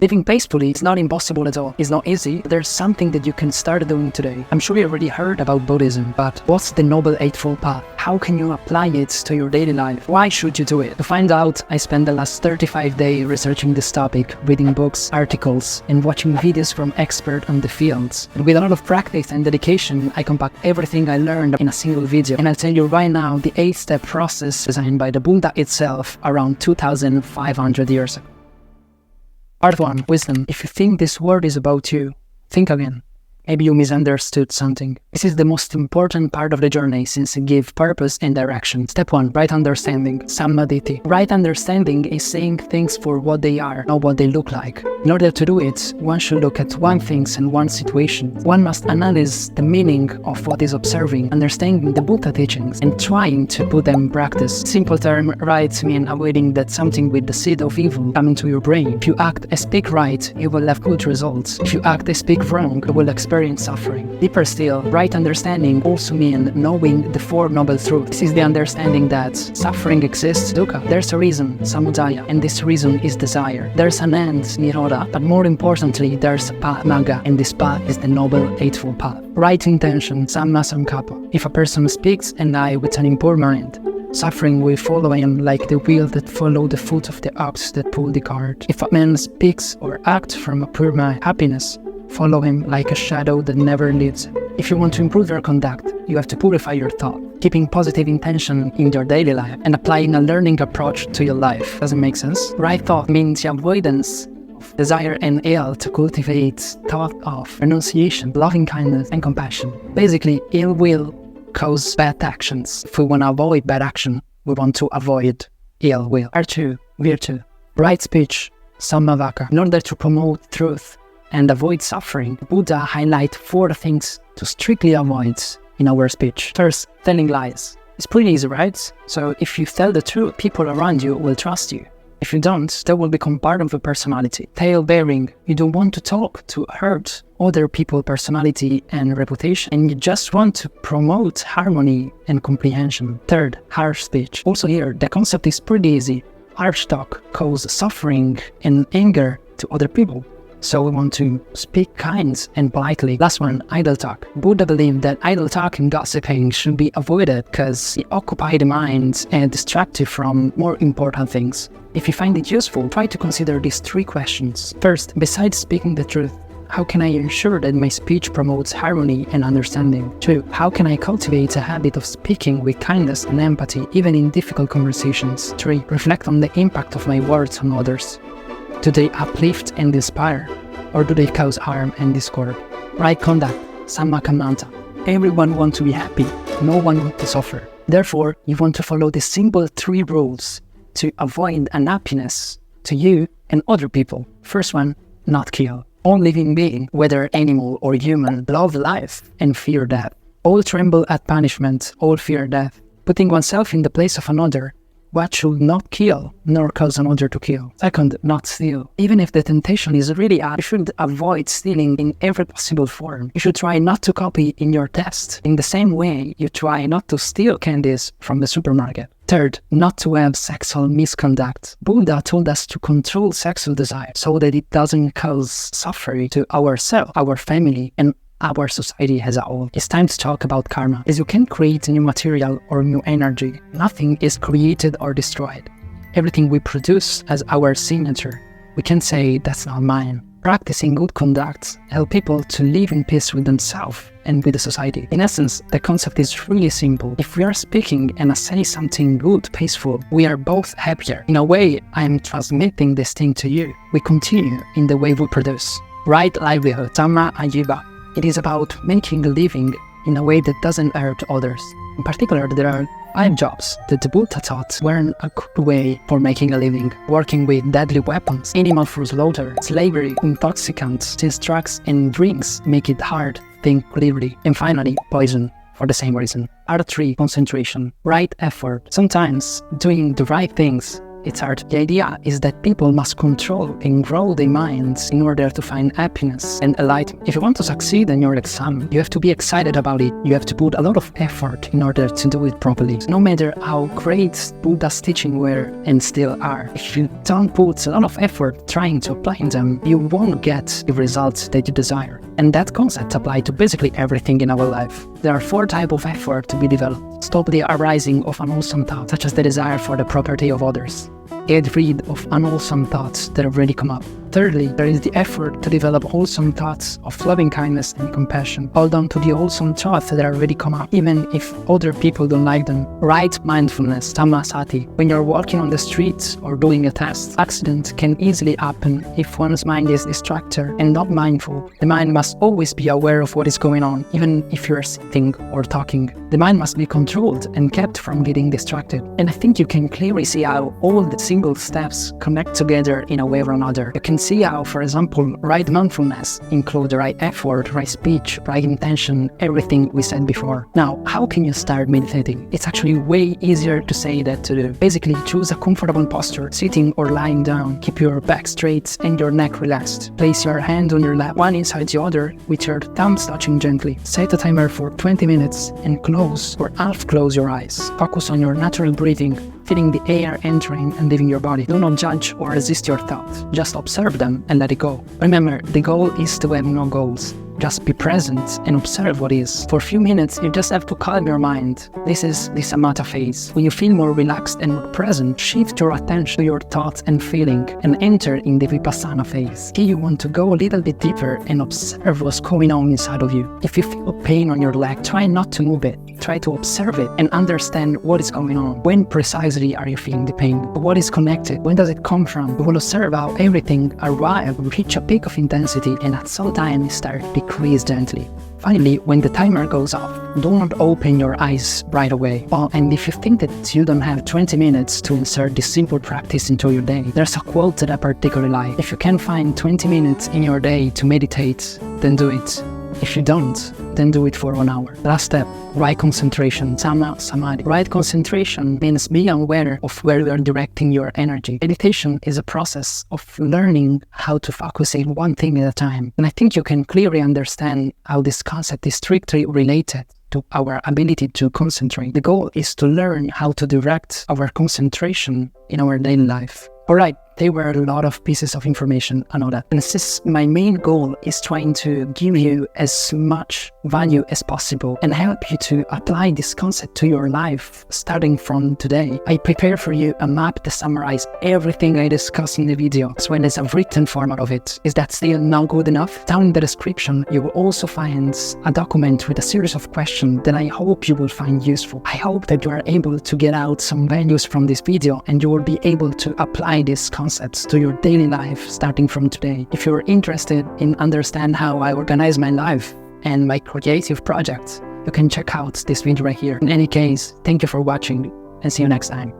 Living peacefully is not impossible at all. It's not easy, but there's something that you can start doing today. I'm sure you already heard about Buddhism, but what's the Noble Eightfold Path? How can you apply it to your daily life? Why should you do it? To find out, I spent the last 35 days researching this topic, reading books, articles, and watching videos from experts on the fields. And with a lot of practice and dedication, I compact everything I learned in a single video. And I'll tell you right now the 8-step process designed by the Buddha itself around 2,500 years ago. Part 1. Wisdom. If you think this word is about you, think again. Maybe you misunderstood something. This is the most important part of the journey since it gives purpose and direction. Step 1. Right understanding. Sammaditthi. Right understanding is seeing things for what they are, not what they look like. In order to do it, one should look at one thing and one situation. One must analyze the meaning of what is observing, understanding the Buddha teachings, and trying to put them in practice. Simple term, right mean avoiding that something with the seed of evil come into your brain. If you act and speak right, you will have good results. If you act and speak wrong, you will experience suffering. Deeper still, right understanding also means knowing the Four Noble Truths. This is the understanding that suffering exists, dukkha. There's a reason, samudaya, and this reason is desire. There's an end, nirodha, but more importantly, there's a path, magga, and this path is the Noble Eightfold Path. Right intention, samma sankappa. If a person speaks and acts with an impure mind, suffering will follow him like the wheel that follows the foot of the ox that pull the cart. If a man speaks or acts from a pure mind, happiness follow him like a shadow that never leaves. If you want to improve your conduct, you have to purify your thought, keeping positive intention in your daily life and applying a learning approach to your life. Does it make sense? Right thought means the avoidance of desire and ill to cultivate thought of renunciation, loving kindness and compassion. Basically, ill will cause bad actions. If we want to avoid bad action, we want to avoid ill will. Part 2. Virtue. Right speech, sammavaka. In order to promote truth and avoid suffering, Buddha highlights 4 things to strictly avoid in our speech. First, telling lies. It's pretty easy, right? So if you tell the truth, people around you will trust you. If you don't, that will become part of your personality. Tale-bearing. You don't want to talk to hurt other people's personality and reputation, and you just want to promote harmony and comprehension. Third, harsh speech. Also here, the concept is pretty easy. Harsh talk causes suffering and anger to other people. So we want to speak kind and politely. Last one, idle talk. Buddha believed that idle talk and gossiping should be avoided because it occupies the mind and distracts you from more important things. If you find it useful, try to consider these 3 questions. First, besides speaking the truth, how can I ensure that my speech promotes harmony and understanding? 2. How can I cultivate a habit of speaking with kindness and empathy even in difficult conversations? 3. Reflect on the impact of my words on others. Do they uplift and inspire, or do they cause harm and discord? Right conduct, sammakamanta. Everyone wants to be happy, no one wants to suffer. Therefore, you want to follow the simple 3 rules to avoid unhappiness to you and other people. First one, not kill. All living beings, whether animal or human, love life and fear death. All tremble at punishment, all fear death. Putting oneself in the place of another, what should not kill, nor cause another to kill. Second, not steal. Even if the temptation is really hard, you should avoid stealing in every possible form. You should try not to copy in your test. In the same way, you try not to steal candies from the supermarket. Third, not to have sexual misconduct. Buddha told us to control sexual desire so that it doesn't cause suffering to ourselves, our family, and our society as a whole. It's time to talk about karma. As you can't create new material or new energy, nothing is created or destroyed. Everything we produce has our signature. We can say that's not mine. Practicing good conduct helps people to live in peace with themselves and with the society. In essence, the concept is really simple. If we are speaking and I say something good, peaceful, we are both happier. In a way, I am transmitting this thing to you. We continue in the way we produce. Right livelihood, samma ajiva. It is about making a living in a way that doesn't hurt others. In particular, there are 5 jobs that the Buddha thought were a good way for making a living. Working with deadly weapons, animal for slaughter, slavery, intoxicants, since drugs and drinks make it hard to think clearly. And finally, poison, for the same reason. Part 3, concentration. Right effort. Sometimes doing the right things it's hard. The idea is that people must control and grow their minds in order to find happiness and enlightenment. If you want to succeed in your exam, you have to be excited about it. You have to put a lot of effort in order to do it properly. No matter how great Buddha's teaching were and still are, if you don't put a lot of effort trying to apply them, you won't get the results that you desire. And that concept applies to basically everything in our life. There are 4 types of effort to be developed. Stop the arising of unwholesome thoughts, such as the desire for the property of others. Get rid of unwholesome thoughts that already come up. Thirdly, there is the effort to develop wholesome thoughts of loving kindness and compassion. Hold on to the wholesome thoughts that already come up, even if other people don't like them. Right mindfulness, Dhammasati. When you're walking on the streets or doing a test, accident can easily happen if one's mind is distracted and not mindful. The mind must always be aware of what is going on, even if you're sitting or talking. The mind must be controlled and kept from getting distracted. And I think you can clearly see how all the single steps connect together in a way or another. You can see how, for example, right mindfulness includes the right effort, right speech, right intention, everything we said before. Now, how can you start meditating? It's actually way easier to say than to do. Basically, choose a comfortable posture, sitting or lying down. Keep your back straight and your neck relaxed. Place your hand on your lap, one inside the other, with your thumbs touching gently. Set a timer for 20 minutes and close or half close your eyes. Focus on your natural breathing, feeling the air entering and leaving your body. Do not judge or resist your thoughts. Just observe them and let it go. Remember, the goal is to have no goals. Just be present and observe what is. For a few minutes, you just have to calm your mind. This is the samatha phase. When you feel more relaxed and more present, shift your attention to your thoughts and feeling and enter in the vipassana phase. Here you want to go a little bit deeper and observe what's going on inside of you. If you feel pain on your leg, try not to move it. Try to observe it and understand what is going on. When precisely are you feeling the pain? What is connected? When does it come from? You will observe how everything arrives, reach a peak of intensity, and at some time it starts decrease gently. Finally, when the timer goes off, do not open your eyes right away. And if you think that you don't have 20 minutes to insert this simple practice into your day, there's a quote that I particularly like. If you can find 20 minutes in your day to meditate, then do it. If you don't, then do it for 1 hour. Last step, right concentration, Samma Samadhi. Right concentration means being aware of where you are directing your energy. Meditation is a process of learning how to focus in one thing at a time. And I think you can clearly understand how this concept is strictly related to our ability to concentrate. The goal is to learn how to direct our concentration in our daily life. Alright, there were a lot of pieces of information, I know that. And since my main goal is trying to give you as much value as possible and help you to apply this concept to your life starting from today, I prepare for you a map that summarizes everything I discussed in the video, as well as a written format of it. Is that still not good enough? Down in the description, you will also find a document with a series of questions that I hope you will find useful. I hope that you are able to get out some values from this video and you will be able to apply these concepts to your daily life starting from today. If you're interested in understand how I organize my life and my creative projects, you can check out this video right here. In any case, thank you for watching and see you next time.